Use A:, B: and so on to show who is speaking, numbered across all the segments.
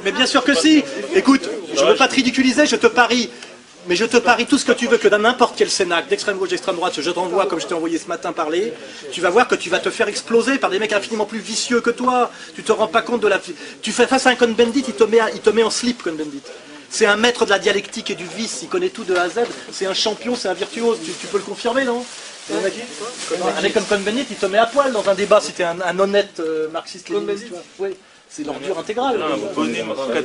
A: Mais bien sûr que si. Écoute, je ne veux pas te ridiculiser, je te parie. Mais je te parie tout ce que tu veux que dans n'importe quel Cénacle, d'extrême gauche, d'extrême droite, je t'envoie comme je t'ai envoyé ce matin parler, tu vas voir que tu vas te faire exploser par des mecs infiniment plus vicieux que toi. Tu te rends pas compte de la... Tu fais face à un Cohn-Bendit, il te met en slip, Cohn-Bendit. C'est un maître de la dialectique et du vice, il connaît tout de A à Z, c'est un champion, c'est un virtuose, tu peux le confirmer, non? Un mec comme Cohn-Bendit, il te met à poil dans un débat si t'es un honnête marxiste-léniniste. Oui. C'est l'ordure intégrale.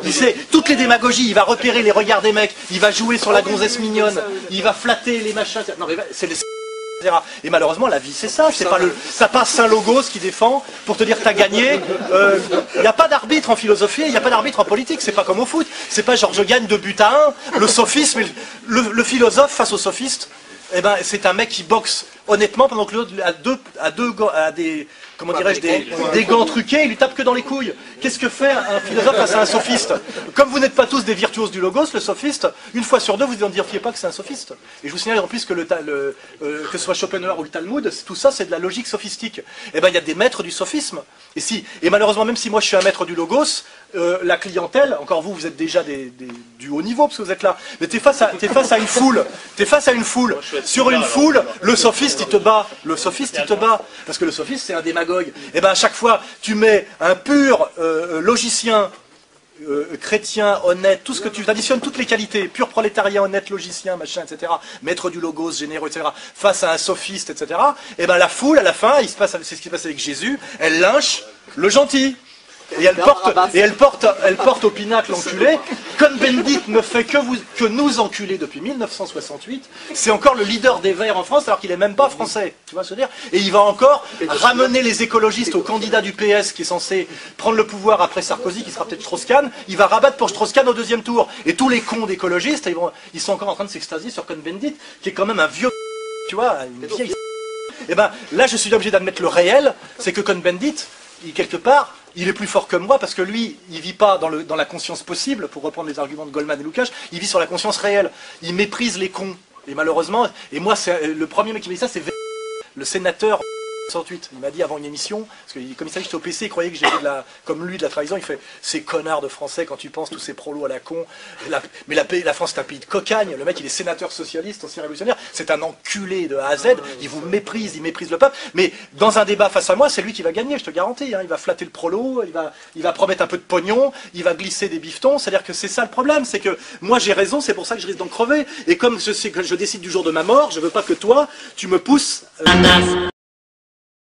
A: Il sait, toutes les démagogies, il va repérer les regards des mecs, il va jouer sur la gonzesse mignonne, il va flatter les machins. Non, c'est les... Et malheureusement, la vie, c'est ça. C'est pas Saint-Logos qui défend pour te dire que t'as gagné. Il n'y a pas d'arbitre en philosophie, il n'y a pas d'arbitre en politique. C'est pas comme au foot. C'est pas genre je gagne 2-1, le sophisme, le philosophe face au sophiste. Eh ben, c'est un mec qui boxe honnêtement pendant que l'autre a des comment dirais-je, des gants truqués, il lui tape que dans les couilles. Qu'est-ce que fait un philosophe face à un sophiste? Comme vous n'êtes pas tous des virtuoses du logos, le sophiste, une fois sur deux, vous n'identifiez pas que c'est un sophiste. Et je vous signale en plus que que ce soit Schopenhauer ou le Talmud, tout ça c'est de la logique sophistique. Eh ben il y a des maîtres du sophisme. Et malheureusement, même si moi je suis un maître du logos, la clientèle, encore vous êtes déjà du haut niveau parce que vous êtes là, mais t'es face à une foule, sur une foule, le sophiste il te bat, parce que le sophiste c'est un démagogue. Et ben à chaque fois tu mets un pur logicien, chrétien, honnête, tout ce que tu additionnes, toutes les qualités, pur prolétariat, honnête, logicien, machin, etc., maître du logos, généreux, etc., face à un sophiste, etc., et ben la foule à la fin, c'est ce qui se passe avec Jésus, elle lynche le gentil. Et elle porte au pinacle l'enculé. Cohn-Bendit ne fait que nous enculer depuis 1968. C'est encore le leader des Verts en France alors qu'il n'est même pas français. Tu vois ce que je veux dire? Et il va encore ramener les écologistes au candidat du PS qui est censé prendre le pouvoir après Sarkozy, qui sera peut-être Strauss-Kahn. Il va rabattre pour Strauss-Kahn au deuxième tour. Et tous les cons d'écologistes, ils sont encore en train de s'extasier sur Cohn-Bendit, qui est quand même un vieux... Tu vois, une vieille... Et ben là, je suis obligé d'admettre le réel, c'est que Cohn-Bendit, quelque part, il est plus fort que moi parce que lui, il vit pas dans la conscience possible, pour reprendre les arguments de Goldman et Lukács, il vit sur la conscience réelle. Il méprise les cons. Et malheureusement, et moi, le premier mec qui m'a dit ça, c'est le sénateur 68. Il m'a dit avant une émission, parce que comme il savait que j'étais au PC, il croyait que j'étais comme lui de la trahison, il fait ces connards de français quand tu penses tous ces prolos à la con. Mais la France est un pays de cocagne, le mec il est sénateur socialiste, ancien révolutionnaire, c'est un enculé de A à Z, il vous méprise, il méprise le peuple, mais dans un débat face à moi, c'est lui qui va gagner, je te garantis, hein. Il va flatter le prolo, il va promettre un peu de pognon, il va glisser des bifetons, c'est-à-dire que c'est ça le problème, c'est que moi j'ai raison, c'est pour ça que je risque d'en crever, et comme je sais que je décide du jour de ma mort, je veux pas que toi, tu me pousses...